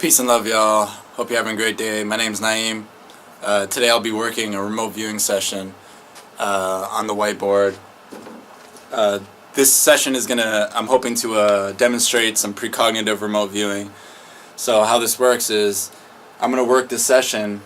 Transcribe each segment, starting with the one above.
Peace and love, y'all. Hope you're having a great day. My name's Naeem. Today I'll be working a remote viewing session on the whiteboard. This session is I'm hoping to demonstrate some precognitive remote viewing. So how this works is I'm going to work this session,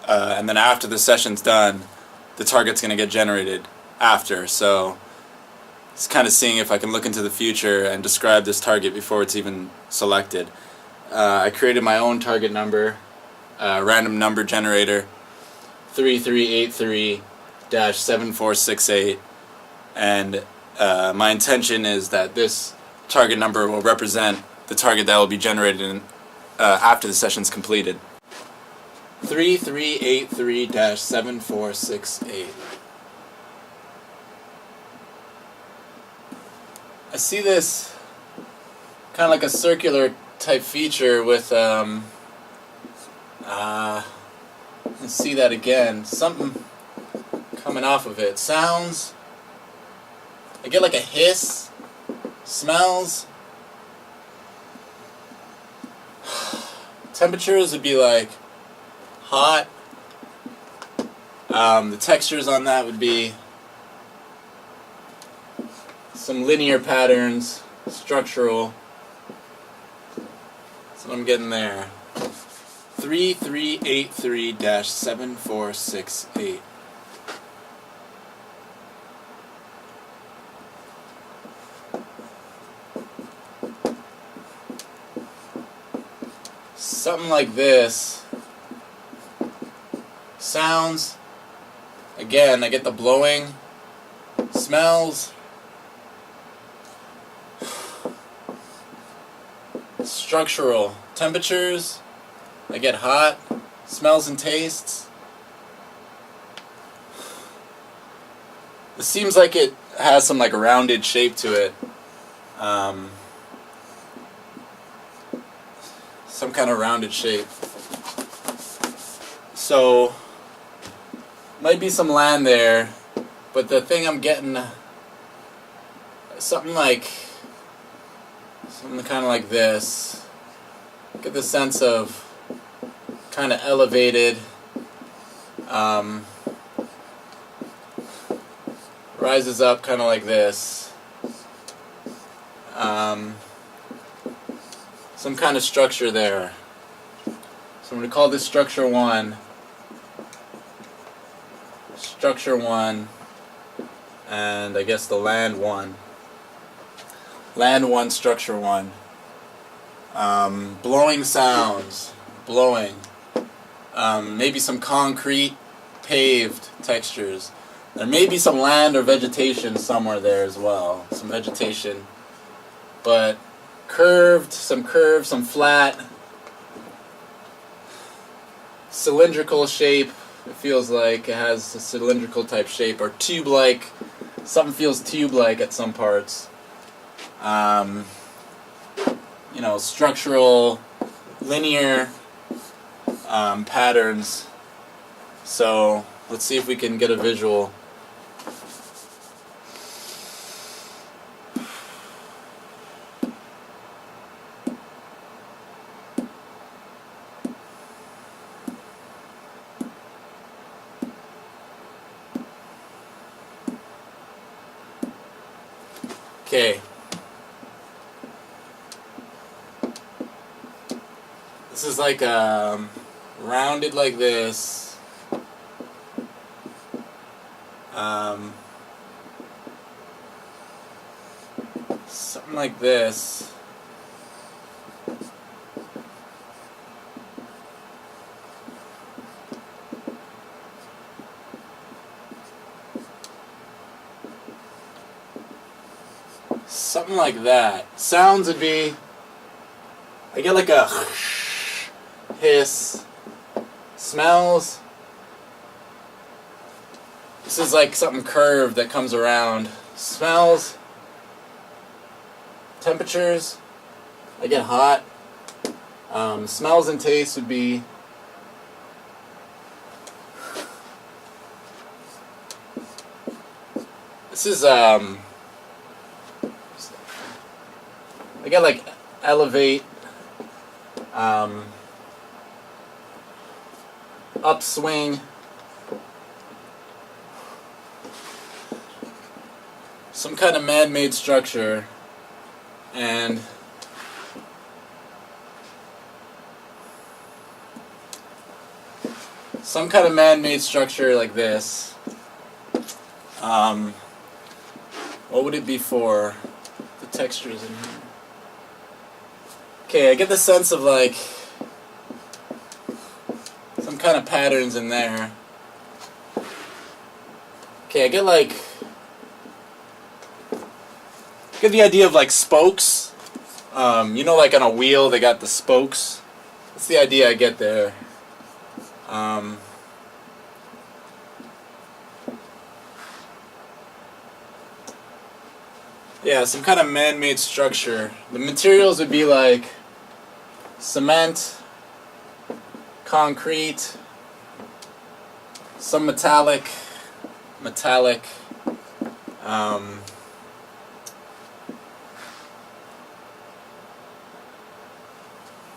and then after the session's done, the target's going to get generated after. So it's kind of seeing if I can look into the future and describe this target before it's even selected. I created my own target number, random number generator, 3383-7468, and my intention is that this target number will represent the target that will be generated after the session's completed. 3383-7468. I see this kind of like a circular type feature with let's see that again, something coming off of it. Sounds, I get like a hiss. Smells, temperatures would be like hot. The textures on that would be some linear patterns, structural. That's what I'm getting there. 3383-7468. Something like this. Sounds. Again, I get the blowing. Smells. Structural. Temperatures. I get hot. Smells and tastes. It seems like it has some like rounded shape to it. Some kind of rounded shape. So, might be some land there, but the thing I'm getting, something kind of like this. Get the sense of kind of elevated, rises up kind of like this. Some kind of structure there. So I'm going to call this structure 1. Structure 1, and I guess the land 1. Land 1, structure 1. Blowing sounds. Blowing. Maybe some concrete, paved textures. There may be some land or vegetation somewhere there as well. Some vegetation. But curved, some flat. Cylindrical shape. It feels like it has a cylindrical type shape, or tube-like. Something feels tube-like at some parts. You know, structural, linear patterns. So let's see if we can get a visual. Okay. This is like rounded like this. Something like this. Something like that. Sounds would be, I get like a hiss. Smells. This is like something curved that comes around. Smells. Temperatures. I get hot. Smells and tastes would be, this is I got like elevate, upswing, some kind of man-made structure, and some kind of man-made structure like this. What would it be for? The textures in here. Okay, I get the sense of like some kind of patterns in there. Okay, I get the idea of like spokes. You know, like on a wheel they got the spokes. That's the idea I get there. Yeah, some kind of man-made structure. The materials would be like cement, concrete, some metallic.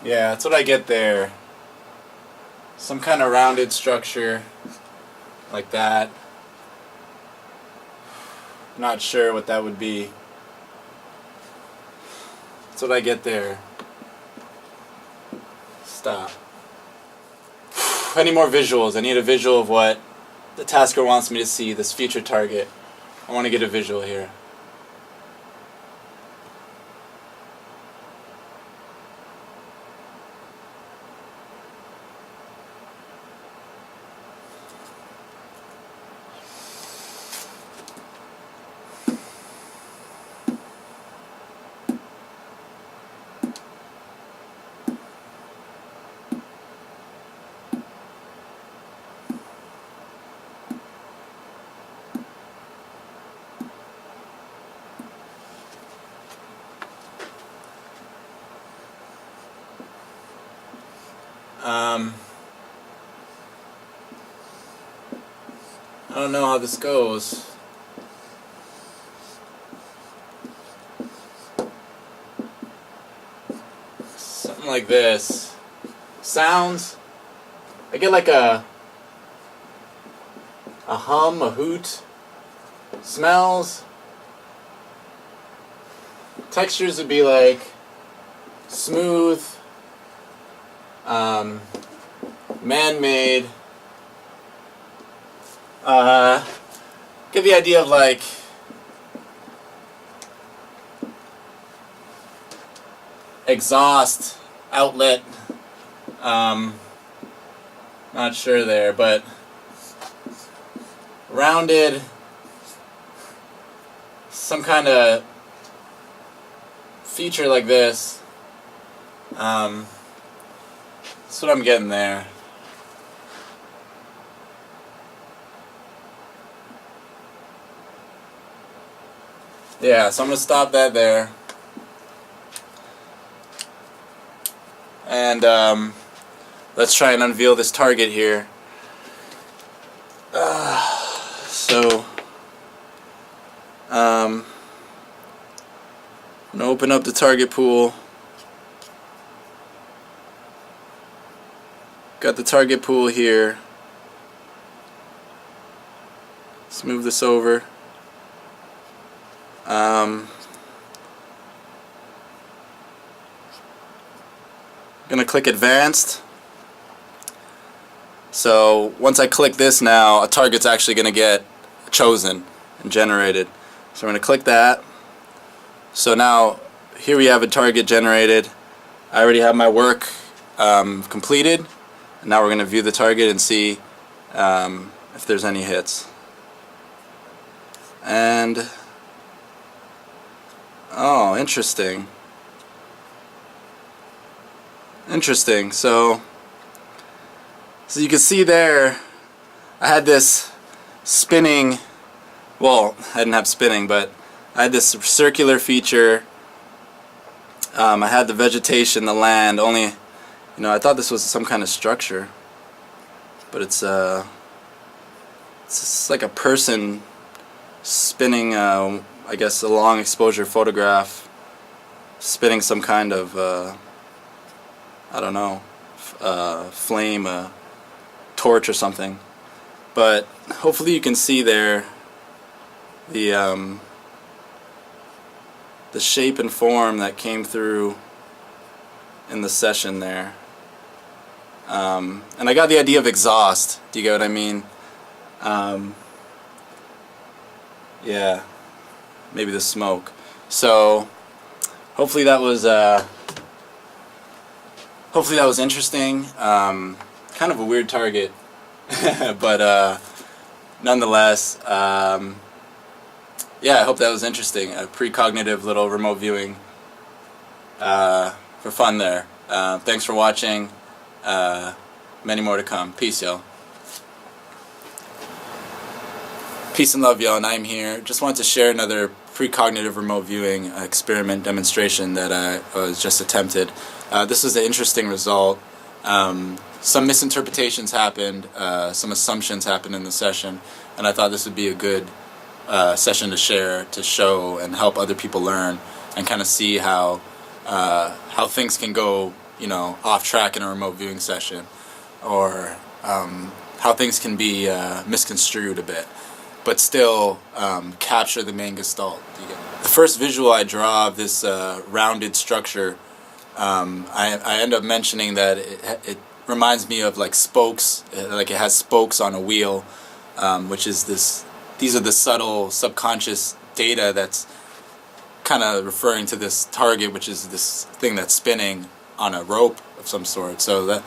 Yeah, that's what I get there. Some kind of rounded structure like that. Not sure what that would be. That's what I get there. Stop. Any more visuals? I need a visual of what the tasker wants me to see, this future target. I want to get a visual here. I don't know how this goes. Something like this. Sounds. I get like a hum, a hoot. Smells. Textures would be like smooth, man-made. Get the idea of like exhaust, outlet. Not sure there, but rounded, some kind of feature like this. That's what I'm getting there. Yeah, so I'm going to stop that there. And let's try and unveil this target here. I'm going to open up the target pool. Got the target pool here. Let's move this over. I'm gonna click advanced. So once I click this now, a target's actually gonna get chosen and generated. So I'm gonna click that. So now here we have a target generated. I already have my work completed. And now we're gonna view the target and see if there's any hits. And oh, interesting. Interesting. So you can see there, I had this spinning, well, I didn't have spinning, but I had this circular feature. I had the vegetation, the land, only, you know, I thought this was some kind of structure, but it's just like a person spinning, I guess, a long exposure photograph, spinning some kind of, I don't know, flame, a torch or something. But hopefully you can see there the shape and form that came through in the session there. And I got the idea of exhaust. Do you get what I mean? Yeah, maybe the smoke. So hopefully that was interesting. Kind of a weird target, but nonetheless, yeah, I hope that was interesting. A precognitive little remote viewing for fun there. Thanks for watching. Many more to come. Peace, y'all. Peace and love, y'all, and I'm here. Just wanted to share another precognitive remote viewing experiment demonstration that I was just attempted. This was an interesting result. Some misinterpretations happened, some assumptions happened in the session, and I thought this would be a good session to share, to show, and help other people learn, and kind of see how things can go, you know, off track in a remote viewing session, or how things can be misconstrued a bit, but still capture the main gestalt. The first visual I draw of this rounded structure, I end up mentioning that it reminds me of like spokes, like it has spokes on a wheel, which is these are the subtle subconscious data that's kind of referring to this target, which is this thing that's spinning on a rope of some sort. So that,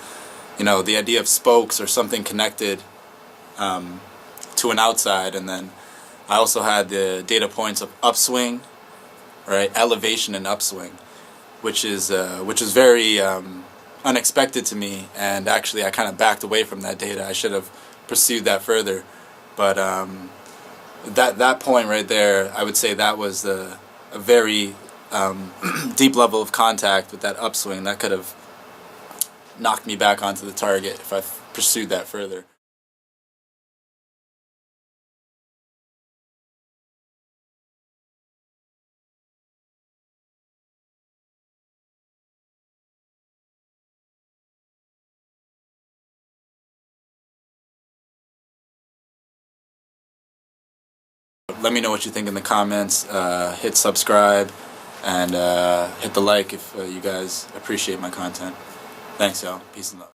you know, the idea of spokes or something connected to an outside, and then I also had the data points of upswing, right, elevation and upswing, which is very unexpected to me, and actually I kind of backed away from that data. I should have pursued that further, but that point right there, I would say that was a very deep level of contact with that upswing that could have knocked me back onto the target if I pursued that further. Let me know what you think in the comments. Hit subscribe and hit the like if you guys appreciate my content. Thanks, y'all. Peace and love.